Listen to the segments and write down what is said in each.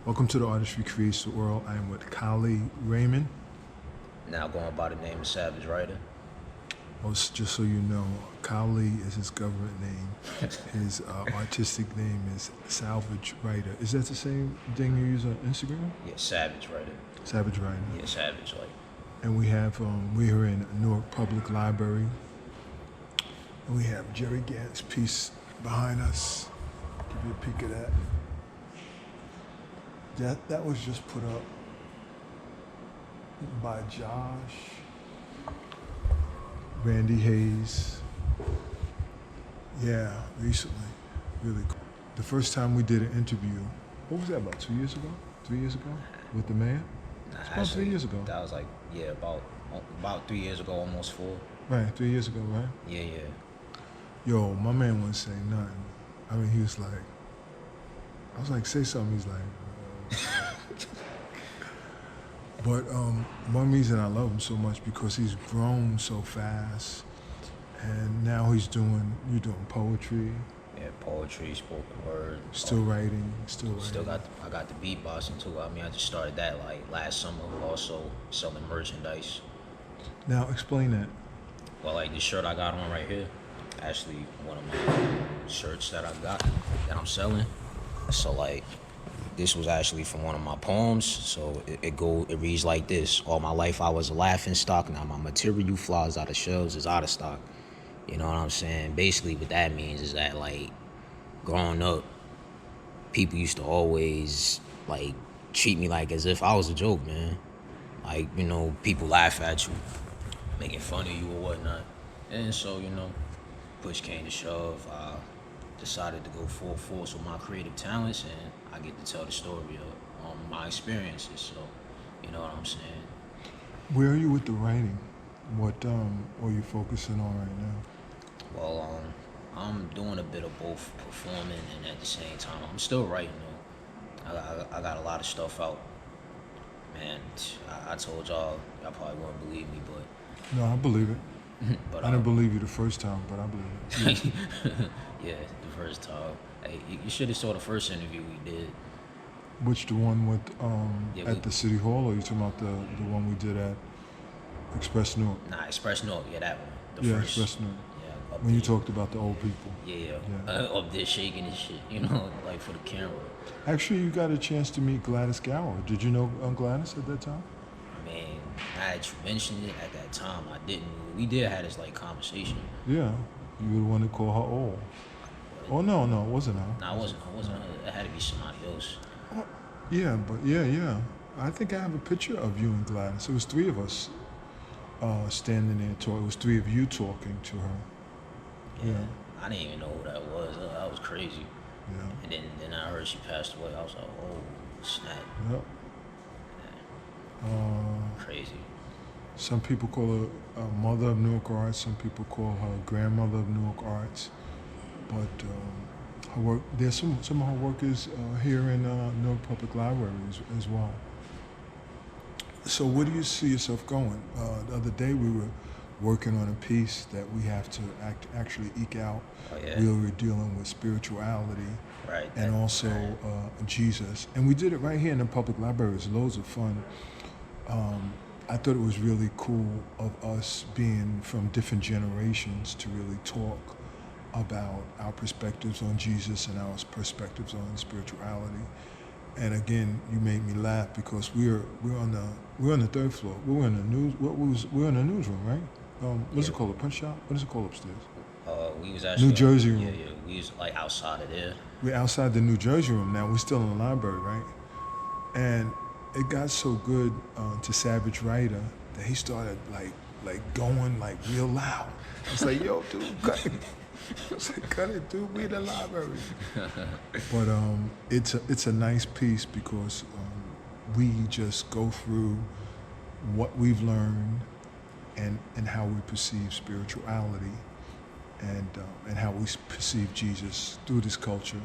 Welcome to the Artistry Creates the World. I am with Kali Raymond. Now going by the name of Savage Writer. Just so you know, Kali is his government name. His artistic name is Salvage Writer. Is that the same thing you use on Instagram? Yeah, Savage Writer. Savage Writer. Yeah, Savage, like. And we have, we're in Newark Public Library. And we have Jerry Gant's piece behind us. Give you a peek of that. That was just put up by Josh, Randy Hayes. Yeah, recently. Really cool. The first time we did an interview, what was that, about 2 years ago? 3 years ago? With the mayor? It's about 3 years ago. That was like, yeah, about 3 years ago, almost 4. Right, 3 years ago, right? Yeah. Yo, my man wouldn't say nothing. I mean, he was like, I was like, say something. He's like, but one reason I love him so much because he's grown so fast, and now you're doing poetry. Yeah, poetry, spoken word. Still writing. I got the beatboxing too. I mean, I just started that like last summer. Also selling merchandise. Now explain that. Well, like this shirt I got on right here, actually one of my shirts that I got that I'm selling. So like, this was actually from one of my poems. So it reads like this: all my life I was a laughing stock. Now my material flies out of shelves is out of stock. You know what I'm saying? Basically what that means is that like growing up, people used to always like treat me like as if I was a joke, man. Like, you know, people laugh at you, making fun of you or whatnot. And so, you know, push came to shove. I decided to go full force with my creative talents, and I get to tell the story of my experiences. So, you know what I'm saying? Where are you with the writing? What are you focusing on right now? Well, I'm doing a bit of both, performing and at the same time I'm still writing though. I got a lot of stuff out. Man, I told y'all probably wouldn't believe me, but No, I believe it. but I didn't believe you the first time, but I believe it. yeah, the first time. Hey, you should have saw the first interview we did. Which, the one with Yeah, the City Hall, or you talking about the one we did at Express Newark? Nah, Express North, yeah, that one. The Yeah, first. Express Newark. Yeah, up When you there. talked about the old people. Yeah. Yeah. Up there shaking and shit, you know, like for the camera. Actually, you got a chance to meet Gladys Gower. Did you know Gladys at that time? I mean, now that you mentioned it, at that time I didn't. We did have this like conversation. Yeah. You were the one to call her old. Oh, no, it wasn't her. No, I wasn't. It had to be somebody else. Yeah, but yeah. I think I have a picture of you and Gladys. It was 3 of us standing there talking. It was 3 of you talking to her. Yeah. I didn't even know who that was. That was crazy. Yeah. And then I heard she passed away. I was like, oh, snap. Yep. Crazy. Some people call her mother of Newark Arts. Some people call her grandmother of Newark Arts. But her work, there's some of her work is here in Newark Public Library as well. So where do you see yourself going? The other day we were working on a piece that we have to actually eke out. Oh, yeah. We were dealing with spirituality Right. and also Jesus. And we did it right here in the public library. It was loads of fun. I thought it was really cool of us being from different generations to really talk about our perspectives on Jesus and our perspectives on spirituality. And again, you made me laugh because we're on the 3rd floor. We're in the newsroom, right? What's it called? A punch shop? What is it called upstairs? We was actually New Jersey room. Yeah. We was like outside of there. We're outside the New Jersey room now. We're still in the library, right? And it got so good to Savage Writer that he started like going like real loud. It's like, yo, dude, cut it. It's like, cut it, dude. We in the library. But it's a nice piece because we just go through what we've learned and how we perceive spirituality and how we perceive Jesus through this culture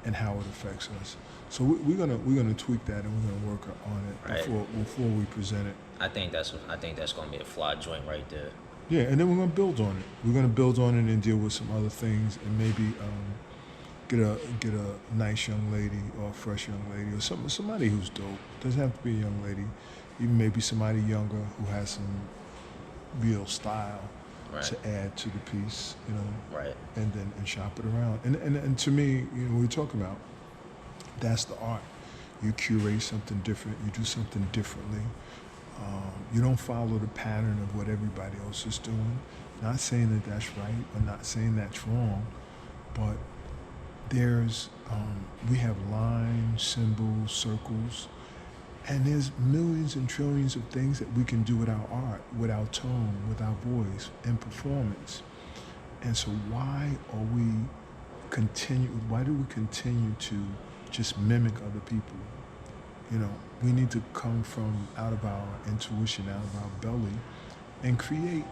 and how it affects us. So we're gonna tweak that and we're gonna work on it before we present it. I think that's gonna be a fly joint right there. Yeah, and then we're gonna build on it. We're gonna build on it and deal with some other things and maybe get a nice young lady or a fresh young lady or somebody who's dope. Doesn't have to be a young lady, even maybe somebody younger who has some real style Right. to add to the piece, Right. and shop it around. And to me, we're talking about that's the art. You curate something different. You do something differently. You don't follow the pattern of what everybody else is doing. Not saying that that's right or not saying that's wrong, but we have lines, symbols, circles, and there's millions and trillions of things that we can do with our art, with our tone, with our voice, and performance. And so why do we continue to just mimic other people? We need to come from out of our intuition, out of our belly, and create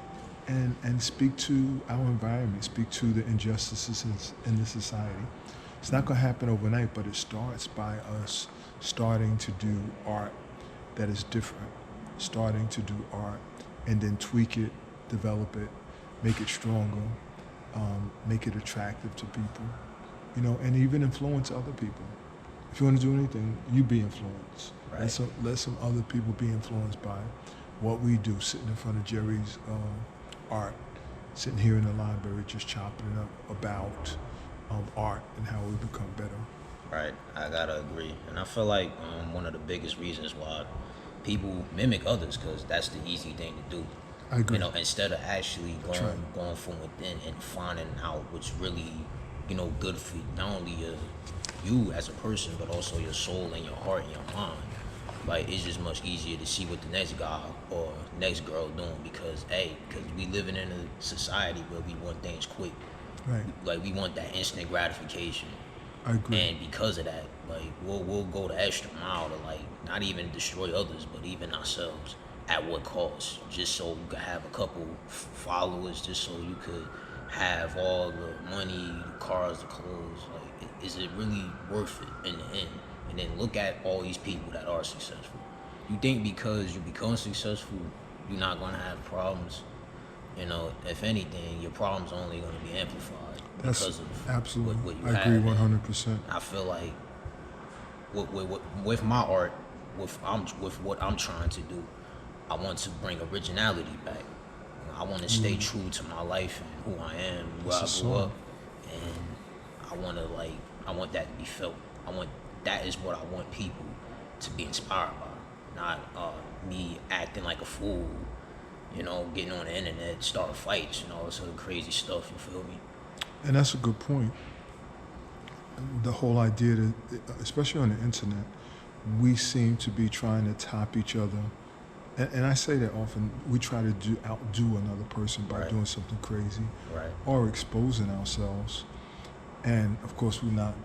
and speak to our environment, speak to the injustices in the society. It's not going to happen overnight, but it starts by us starting to do art that is different, starting to do art and then tweak it, develop it, make it stronger, make it attractive to people, and even influence other people. If you want to do anything, you be influenced. Right. Let some other people be influenced by what we do, sitting in front of Jerry's art, sitting here in the library just chopping it up about art and how we become better. Right. I gotta agree, and I feel like one of the biggest reasons why people mimic others, because that's the easy thing to do. I agree. Instead of actually right. going from within and finding out what's really, good for not only you as a person, but also your soul and your heart and your mind. Like, it's just much easier to see what the next guy or next girl doing because we living in a society where we want things quick. Right. Like, we want that instant gratification. I agree. And because of that, like, we'll go the extra mile to, like, not even destroy others, but even ourselves. At what cost? Just so you could have a couple followers, just so you could have all the money, the cars, the clothes. Like, is it really worth it in the end? And then look at all these people that are successful. You think because you become successful, you're not going to have problems? If anything, your problems are only going to be amplified because of absolutely. what you I have. agree And 100%. I feel like with my art, with what I'm trying to do, I want to bring originality back. I want to stay true to my life and who I am, where That's I a grew song. up, and I want that to be felt. That is what I want people to be inspired by, not me acting like a fool, getting on the internet, starting fights, all this other crazy stuff. You feel me? And that's a good point. The whole idea that, especially on the internet, we seem to be trying to top each other. And I say that often, we try to outdo another person by Right. doing something crazy Right. or exposing ourselves. And of course, we're not